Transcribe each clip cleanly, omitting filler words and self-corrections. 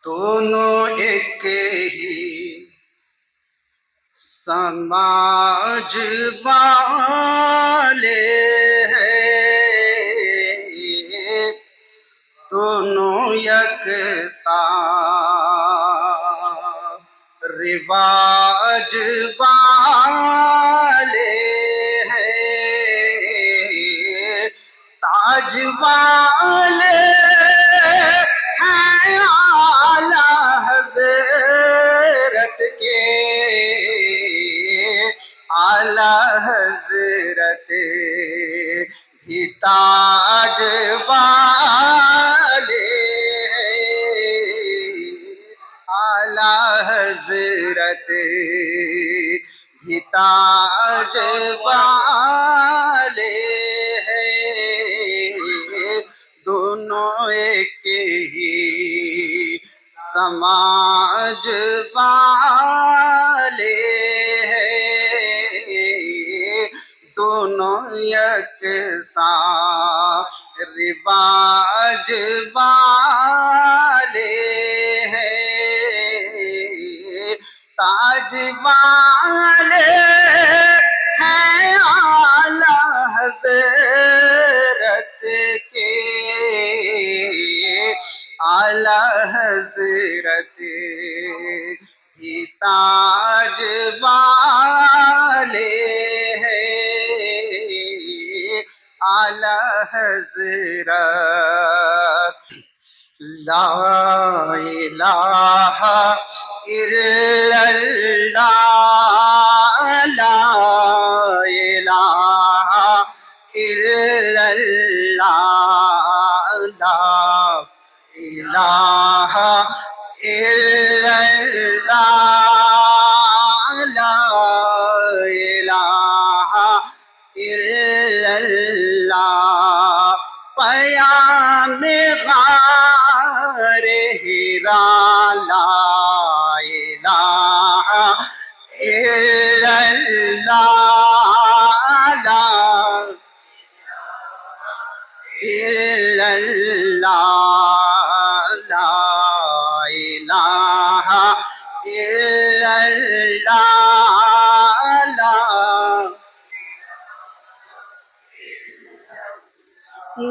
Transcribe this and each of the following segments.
دونوں ایک ہی سماج والے ہیں، دونوں یکساں رواج والے ہیں، تاج والے ہیں اعلیٰ حضرت کے، اعلیٰ حضرت بھی تاج والے ہیں، اعلیٰ حضرت بھی تاج والے ہیں، دونوں ایک ہی سماج والے ہیں، دونوں یکساں رواج والے ہیں، تاج والے ہیں اعلیٰ حضرت کے، اعلیٰ حضرت بھی تاج والے ہیں، اعلیٰ حضرت لا الہ الا اللہ، لا الہ الا اللہ، لا الہ الا اللہ، لا الہ الا اللہ، پیام غار ہرا، لا الہ الا اللہ، لا الا اللہ، لا الہ الا اللہ، لا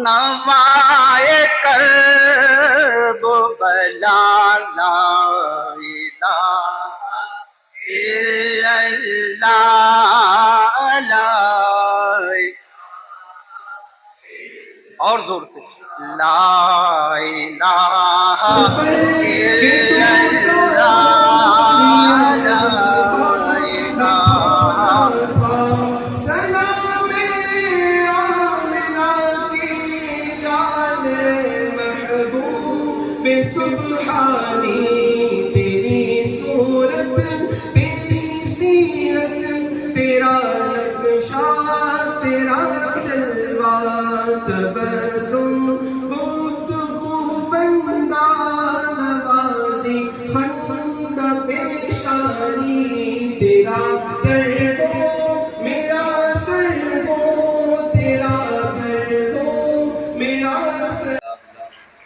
نوائے کرب و بلا، لا الہ الا اللہ، لا اور زور سے لا الہ الا اللہ، لا الہ سبحانی تیری صورت، تیری سیرت، تیرا نقشہ، تیرا جلوہ، تبسم گفتگو بندہ نوازی خندہ پیشانی، تیرا در ہو میرا سر ہو، تیرا گھر ہو میرا سر۔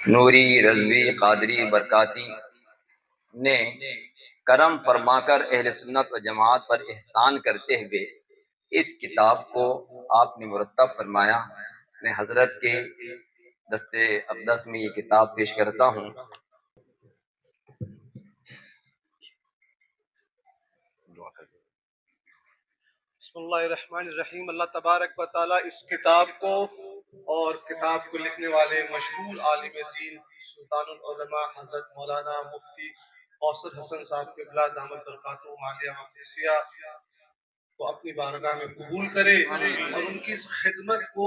نوری رضوی قادری برکاتی نے کرم فرما کر اہل سنت و جماعت پر احسان کرتے ہوئے اس کتاب کو آپ نے مرتب فرمایا۔ میں حضرت کے دست اقدس میں یہ کتاب پیش کرتا ہوں۔ بسم اللہ الرحمن الرحیم۔ اللہ تبارک و تعالیٰ اس کتاب کو اور کتاب کو لکھنے والے مشہور عالم دین سلطان العلماء حضرت مولانا مفتی اوصر حسن صاحب قبلہ دامت برکاتہ عالیہ مقدسیہ کو اپنی بارگاہ میں قبول کرے اور ان کی اس خدمت کو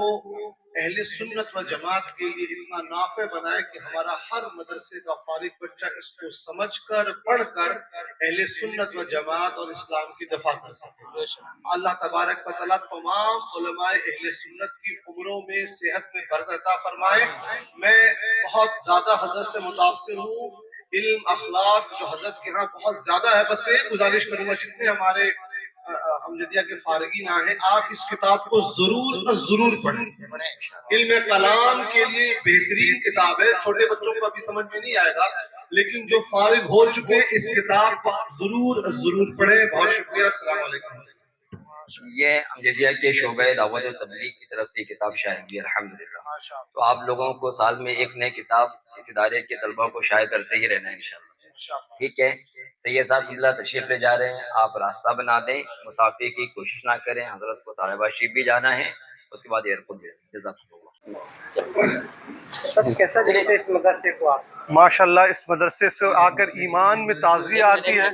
اہل سنت و جماعت کے لیے اتنا نافع بنائے کہ ہمارا ہر مدرسے کا فارغ بچہ اس کو سمجھ کر پڑھ کر اہل سنت و جماعت اور اسلام کی دفاع کر سکے۔ اللہ تبارک و تعالیٰ تمام علماء اہل سنت کی عمروں میں صحت میں برکت عطا فرمائے۔ میں بہت زیادہ حضرت سے متاثر ہوں، علم اخلاق جو حضرت کے ہاں بہت زیادہ ہے۔ بس میں ایک گزارش کروں گا، جتنے ہمارے حمدیہ کے فارغین آئے ہیں، آپ اس کتاب کو ضرور پڑھیں۔ علم کلام کے لیے بہترین کتاب ہے، چھوٹے بچوں کو ابھی سمجھ میں نہیں آئے گا لیکن جو فارغ ہو چکے اس کتاب کو ضرور پڑھیں. بہت شکریہ. السلام علیکم. یہ امجدیہ کے شعبہ دعوت و تبلیغ کی طرف سے کتاب شائع ہوئی الحمدللہ. تو آپ لوگوں کو سال میں ایک نئے کتاب اس ادارے کے طلبہ کو شائع کرتے ہی رہنا ہے انشاءاللہ. ٹھیک ہے. سید صاحب اللہ تشریف لے جا رہے ہیں. آپ راستہ بنا دیں, مسافر کی کوشش نہ کریں. حضرت کو طالبہ شریف بھی جانا ہے, اس کے بعد ایئرپورٹ جزاک اللہ. کیسا دیکھتے اس مدرسے کو آپ؟ ماشاءاللہ اس مدرسے سے آ کر ایمان میں تازگی آتی ہے.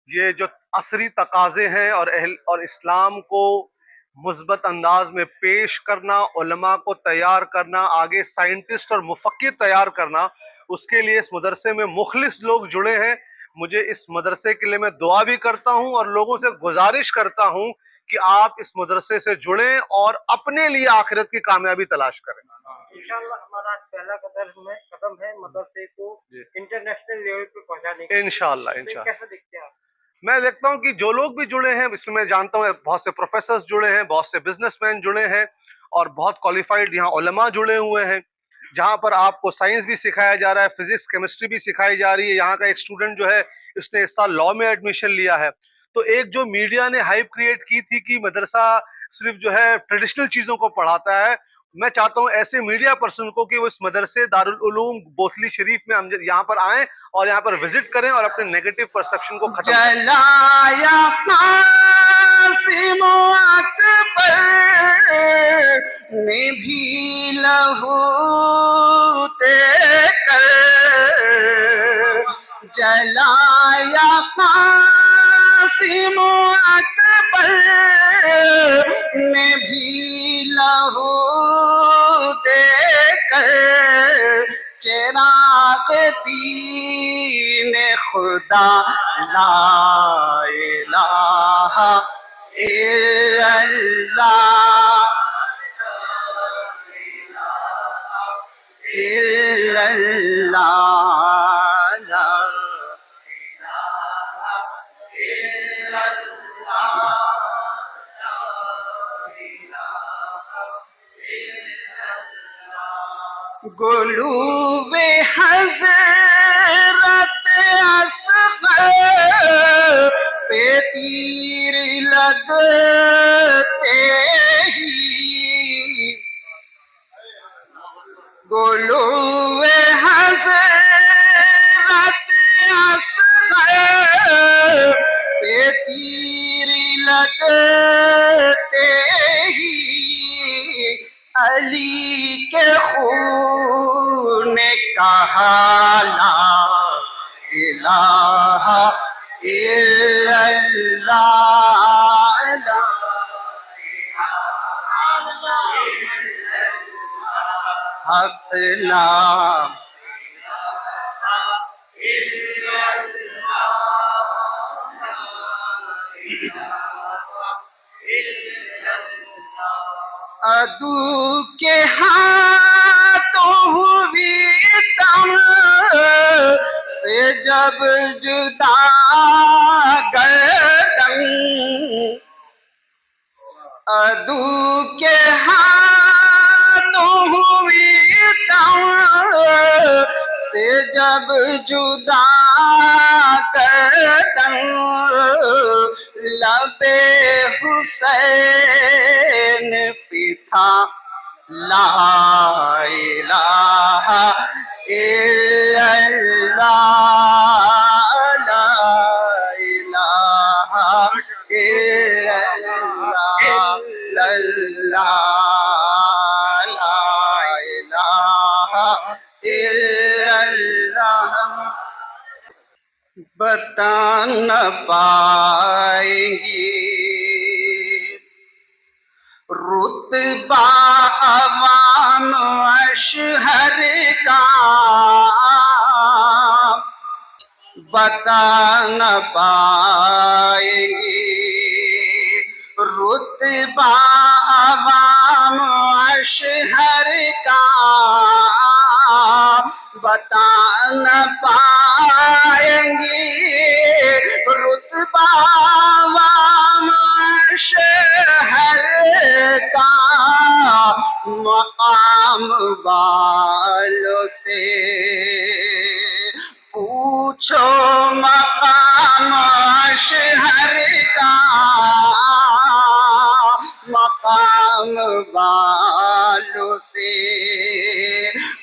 یہ جو عصری تقاضے ہیں اور اسلام کو مثبت انداز میں پیش کرنا, علماء کو تیار کرنا, آگے سائنٹسٹ اور مفکر تیار کرنا, اس کے لیے اس مدرسے میں مخلص لوگ جڑے ہیں. مجھے اس مدرسے کے لیے میں دعا بھی کرتا ہوں اور لوگوں سے گزارش کرتا ہوں کہ آپ اس مدرسے سے جڑیں اور اپنے لیے آخرت کی کامیابی تلاش کریں. انشاءاللہ ہمارا پہلا قدم ہے مدرسے کو انٹرنیشنل لیول پہ پہنچانے کے. انشاءاللہ. کیسا دیکھتے ہیں آپ؟ میں دیکھتا ہوں کہ جو لوگ بھی جڑے ہیں اس میں جانتا ہوں بہت سے پروفیسرز جڑے ہیں, بہت سے بزنس مین جڑے ہیں اور بہت کوالیفائڈ یہاں علماء جڑے ہوئے ہیں, جہاں پر آپ کو سائنس بھی سکھایا جا رہا ہے, فزکس کیمسٹری بھی سکھائی جا رہی ہے. یہاں کا ایک اسٹوڈنٹ جو ہے اس نے اس سال لاء میں ایڈمیشن لیا ہے. تو ایک جو میڈیا نے ہائپ کریٹ کی تھی کہ مدرسہ صرف جو ہے ٹریڈیشنل چیزوں کو پڑھاتا ہے, میں چاہتا ہوں ایسے میڈیا پرسن کو کہ وہ اس مدرسے دارالعلوم بوتھلی شریف میں یہاں پر آئیں اور یہاں پر وزٹ کریں اور اپنے نیگیٹو پرسپشن کو ختم کریں. جلایا قاسم اکبر نے بھی لہو دے کر, جلایا قاسم اکبر نے بھی لہو دے کر, چراغ دین خدا لا الہ الا اللہ الا اللہ لا گلوب حضرت اصغر پہ تیر لگتے ہی, گلوب حضرت اصغر پہ تیر لگتے ہی, علی کے خون نے کہا لا الہ الا اللہ لا حق نام عدو کے ہاتھوں ہوئی تم سے جب جدا گردن, عدو کے ہاتھوں ہوئی تم سے جب جدا گردن, لب حسین پہ تھا لا الہ الا اللہ لا الہ الا اللہ لا الہ الا اللہ. بتا نہ پائیں گی رتبہ عوام اشہر کا, بتا نہ پائیں گی رتبہ عوام اشہر کا, بتا نہ پائیں گی رتبہ عوام شہر کا, مقام والوں سے پوچھو مقام اشہر کا مقام والوں سے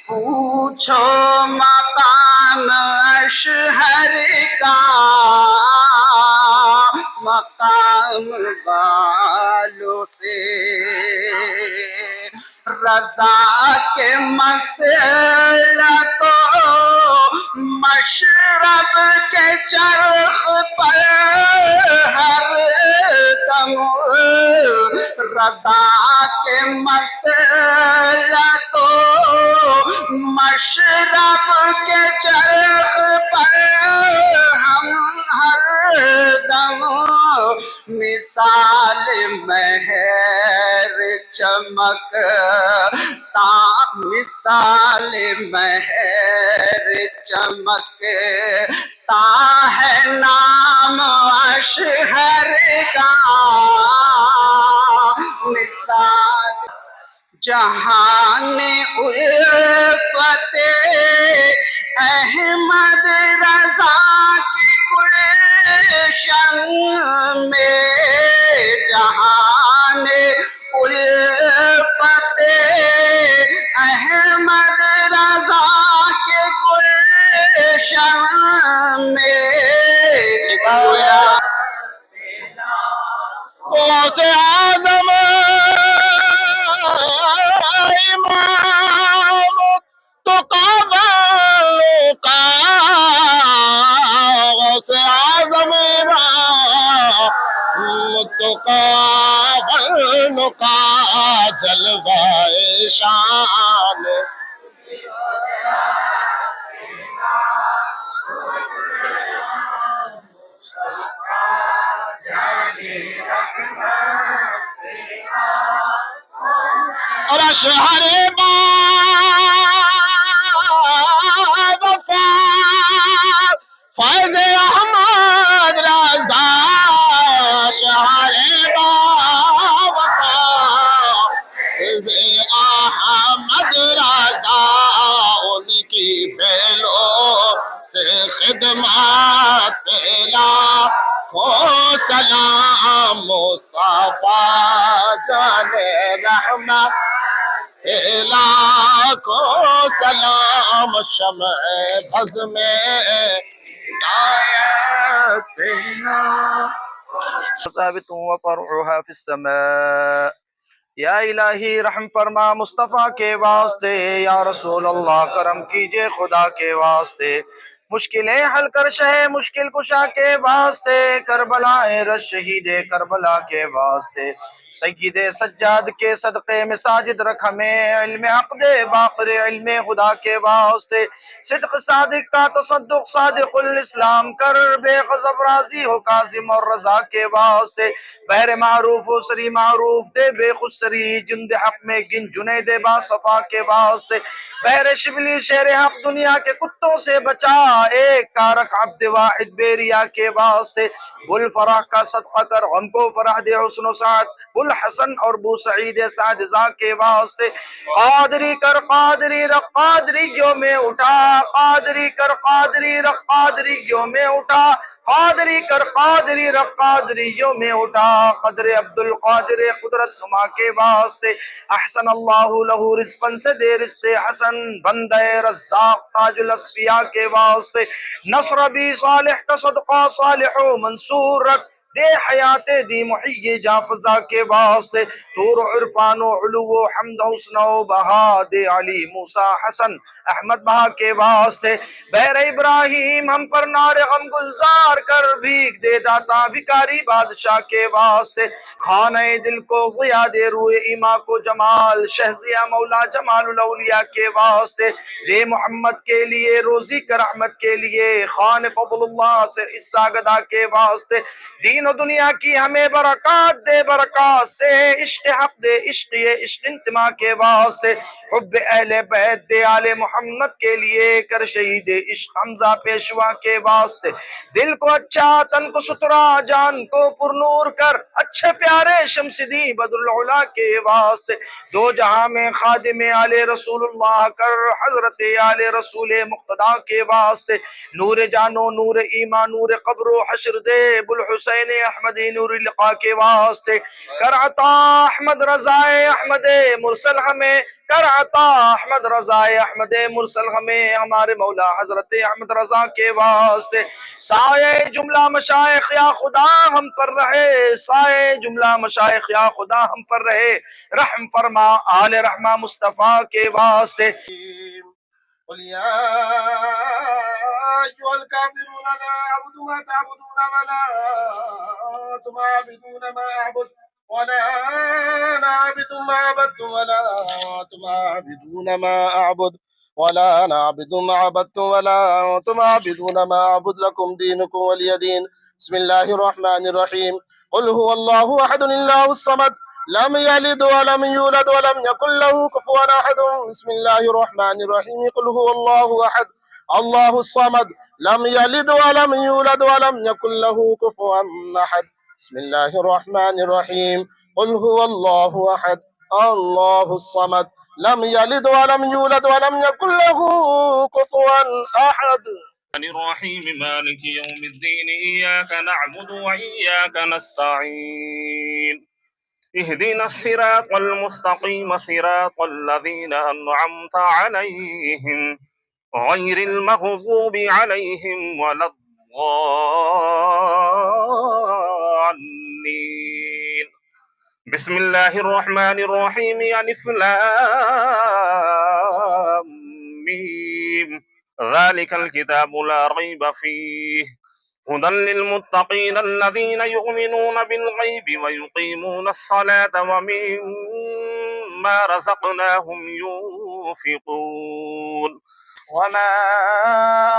پوچھو مقام اشہر کا مقام والوں سے رضا کے مسئلہ کو مشرب کے چرخ پر ہر دم رضا کے مسئلہ کو مشرب کے چرخ پر ہم ہر دم مثال مہر چمکتا مثال مہر چمکتا ہے نام اشہر کا مثال جہان الفت احمد رضا کی گلشن میں جہان الفت احمد رضا کے گلشن میں غوث اعظم امام تو قابلوں کا غوث اعظم امام تو قابلوں کا جلوہ شان اور اشہر وفا فیض احمد رضا اشہر وفا فیض احمد رضا ان کی بیلوں سے خدمات پہلا سلام مصطفیٰ جان رحمت لاکھوں سلام شمع بز میں ہدایت پینا ثابت وفرعها في السماء یا الہی رحم فرما مصطفیٰ کے واسطے یا رسول اللہ کرم کیجئے خدا کے واسطے مشکلیں حل کر شہ مشکل کشا کے واسطے کربلا رش شہید کربلا کے واسطے سید سجاد کے صدقے میں ساجد رکھ ہمیں علم عقد باقر علم خدا کے واسطے صدق صادق کا تصدق صادق الاسلام کر بے غضب راضی ہو کاظم اور رضا کے واسطے بہر معروف و سری معروف دے بے خسری جند حق میں گن جنید با صفا کے واسطے بہر شبلی شیر حق دنیا کے کتوں سے بچا ایک کارک عبد واحد بیریا کے واسطے بل فرح کا صدقہ کر غم کو فرح دے حسن و سعد بل حسن اور بو سعید سعد زا کے واسطے قادری کر قادری رق قادریوں میں اٹھا قادری کر قادری رق قادریوں میں اٹھا قادری کر قادری رق قادریوں میں اٹھا قدر عبد القادر قدرت نما کے واسطے احسن اللہ لہو رزقا سے دے رزق حسن بندہ رزاق تاج الاصفیاء کے واسطے نصر بھی صالح کا صدقہ صالح و منصور رکھ دے حیات دی محی جافزہ کے واسطے طور عرفان و علو و حمد حسن و بہا دے علی موسیٰ حسن احمد بہا کے واسطے بہر ابراہیم ہم پر نار غم گلزار کر بھیگ دے داتا بھکاری بادشاہ کے واسطے خانہ دل کو ضیاء دے روح ایما کو جمال شہزیہ مولا جمال الاولیاء کے واسطے دے محمد کے لیے روزی کر رحمت کے لیے خان فضل اللہ سے حصہ گدا کے واسطے دین دین و دنیا کی ہمیں برکات دے، برکات سے عشق حق دے، عشق یہ عشق انتماء کے واسطے، حب اہل بیت دے، آل محمد کے لیے کر شہید عشق حمزہ پیشوا کے واسطے، دل کو اچھا تن کو سترا جان کو پرنور کر، اچھے پیارے شمس دین بدر العلا کے واسطے، دو جہاں میں خادم آل رسول اللہ کر، حضرت آل رسول مقتدی کے واسطے، نور جانو نور ایمان نور قبر و حشر دے، بلحسین احمدی نور لقا کے واسطے، کر عطا احمد رضا احمد مرسل ہمیں، کر عطا احمد رضا احمد مرسل ہمیں، ہمارے مولا حضرت احمد رضا کے واسطے، سائے جملہ مشائخ یا خدا ہم پر رہے، سائے جملہ مشائخ یا خدا ہم پر رہے، رحم فرما آل رحمہ مصطفیٰ کے واسطے۔ قل يا أيها الكافرون لا أعبد ما تعبدون ولا أنتم عابدون ما أعبد ولا أنا عابد ما عبدتم ولا أنتم عابدون ما أعبد ولا أنا عابد ما عبدتم ولا أنتم عابدون ما أعبد لكم دينكم ولي دين. بسم الله الرحمن الرحيم. قل هو الله أحد الله الصمد لم يلد ولم يولد ولم يكن له كفوا أحد. بسم الله الرحمن الرحيم. قل هو الله أحد الله الصمد لم يلد ولم يولد ولم يكن له كفوا أحد. بسم الله الرحمن الرحيم. قل هو الله أحد الله الصمد لم يلد ولم يولد ولم يكن له كفوا أحد. الرحيم مالك يوم الدين إياك نعبد وإياك نستعين اهدنا الصراط المستقيم صراط الذين أنعمت عليهم غير المغضوب عليهم ولا الضالين. بسم الله الرحمن الرحيم. ألف لام ميم ذلك الكتاب لا ريب فيه هدى للمتقين الذين يؤمنون بالغيب ويقيمون الصلاة ومما رزقناهم ينفقون. وما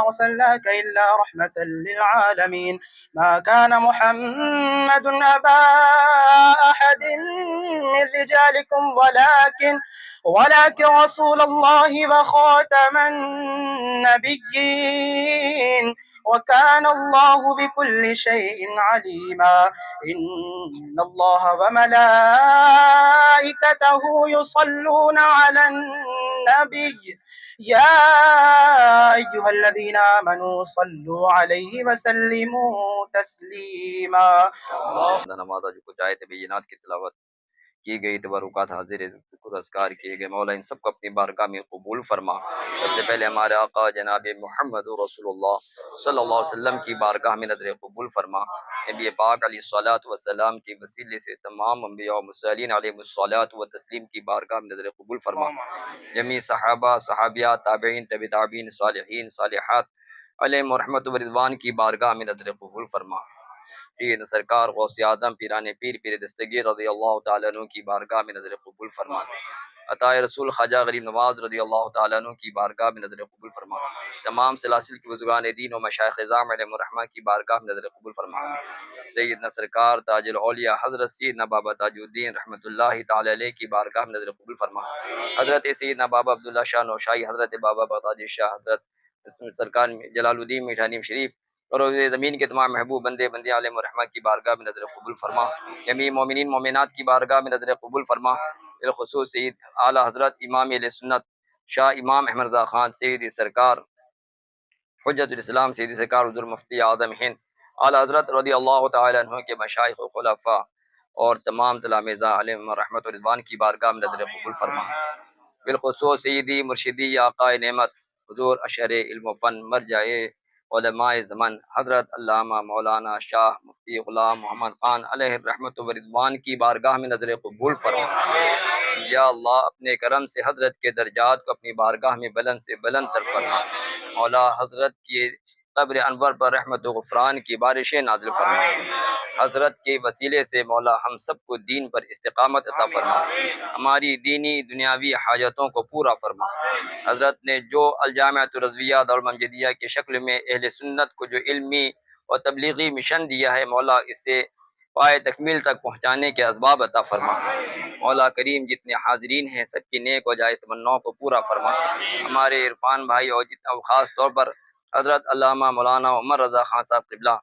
أرسلناك إلا رحمة للعالمين. ما كان محمد أبا أحد من رجالكم ولكن رسول الله وخاتم النبيين وكان الله بكل شيء عليما. إن الله وملائكته يصلون على النبي يا أيها الذين آمنوا صلوا عليه وسلموا تسليما. نماز جو کچھ آیت بینات کی تلاوت کی گئی، تبرکات حاضر ذکر اذکار کیے گئے، مولا ان سب کو اپنی بارگاہ میں قبول فرما۔ سب سے پہلے ہمارے آقا جناب محمد رسول اللہ صلی اللہ علیہ وسلم کی بارگاہ میں نظر قبول فرما۔ نبی پاک علیہ الصلوۃ والسلام کے وسیلے سے تمام انبیاء و مرسلین علیہم الصلوۃ و تسلیم کی بارگاہ میں نظر قبول فرما۔ جمیع صحابہ، صحابیات، تابعین، تبع تابعین، صالحین، صالحات علیہم رحمت و رضوان کی بارگاہ میں نظر قبول فرما۔ سید سرکار غوث اعظم پیران پیر پیر دستگیر رضی اللہ تعالیٰ عنہ کی بارگاہ میں نظر قبول فرما۔ عطا رسول خواجہ غریب نواز رضی اللہ تعالیٰ عنہ کی بارگاہ میں نظر قبول فرما۔ تمام سلاسل کے بزرگان دین و مشائخ اعظام علیہم الرحمہ کی بارگاہ میں نظر قبول فرما۔ سیدنا سرکار تاج الاولیاء حضرت سیدنا بابا تاج الدین رحمۃ اللہ تعالی علیہ کی بارگاہ میں نظر قبول فرما۔ حضرت سیدنا بابا عبداللہ شاہ نوشائی، حضرت بابا بغدادی شاہ، حضرت سرکار جلال الدین میٹھانی شریف اور زمین کے تمام محبوب بندے بندیاں علیہم الرحمہ کی بارگاہ میں نظر قبول فرما۔ جمیع مومنین مومنات کی بارگاہ میں نظر قبول فرما۔ بالخصوص سید اعلیٰ حضرت امام اہل سنت شاہ امام احمد رضا خان سیدی سرکار حجت الاسلام سیدی سرکار حضور مفتی اعظم ہند اعلیٰ حضرت رضی اللہ تعالی عنہ کے مشائخ و خلفاء اور تمام تلامذہ علیہم رحمت و رضوان کی بارگاہ میں نظر قبول فرما۔ بالخصوص سیدی مرشدی آقا نعمت حضور اشعر علم و فن مرجع علماء زمن حضرت علامہ مولانا شاہ مفتی غلام محمد خان علیہ الرحمت و رضوان کی بارگاہ میں نظر قبول فرما۔ یا اللہ اپنے کرم سے حضرت کے درجات کو اپنی بارگاہ میں بلند سے بلند تر فرما۔ مولا حضرت کی قبر انور پر رحمت و غفران کی بارشیں نازل فرما۔ حضرت کے وسیلے سے مولا ہم سب کو دین پر استقامت عطا فرما، ہماری دینی دنیاوی حاجتوں کو پورا فرما۔ حضرت نے جو الجامعۃ الرضویہ دارالمنجدیہ کی شکل میں اہل سنت کو جو علمی اور تبلیغی مشن دیا ہے، مولا اس سے پائے تکمیل تک پہنچانے کے اسباب عطا فرما۔ مولا کریم جتنے حاضرین ہیں سب کی نیک و جائز تمناؤں کو پورا فرما۔ ہمارے عرفان بھائی اور جتنا خاص طور پر حضرت علامہ مولانا عمر رضا خان صاحب قبلہ،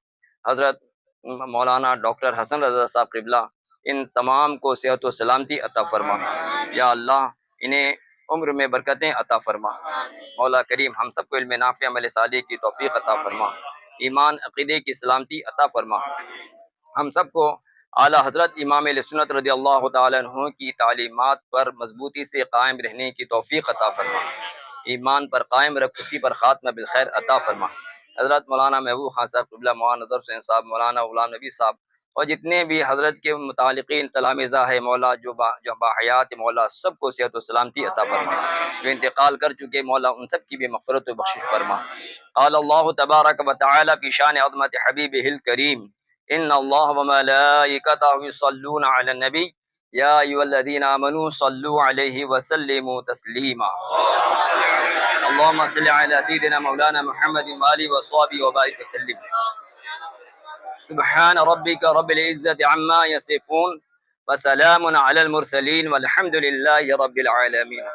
حضرت مولانا ڈاکٹر حسن رضا صاحب قبلہ، ان تمام کو صحت و سلامتی عطا فرما۔ یا اللہ انہیں عمر میں برکتیں عطا فرما۔ مولا کریم ہم سب کو علم نافع عمل صالح کی توفیق عطا فرما، ایمان عقیدے کی سلامتی عطا فرما۔ ہم سب کو اعلیٰ حضرت امام اہل سنت رضی اللہ تعالیٰ عنہ کی تعلیمات پر مضبوطی سے قائم رہنے کی توفیق عطا فرما، ایمان پر قائم رکھ، اسی پر خاتمہ بالخیر عطا فرما۔ حضرت مولانا محبوب خان صاحب قبلہ، مولانا نظر حسین صاحب، مولانا غلام نبی صاحب اور جتنے بھی حضرت کے متعلقین تلامذہ ہے مولا جو باحیات مولا، سب کو صحت و سلامتی عطا فرما۔ جو انتقال کر چکے مولا ان سب کی بھی مغفرت و بخشش فرما۔ قال اللہ تبارک و تعالی فی شان عظمت حبیبہ الکریم ان اللہ وملائکتہ یصلون علی النبی یا ایھا الذین آمنوا صلوا علیہ وسلموا تسلیما۔ اللهم صل على سيدنا مولانا محمد وآله وصحبه وبارك وسلم۔ سبحان ربك رب العزة عما يصفون وسلام على المرسلين والحمد لله رب العالمين۔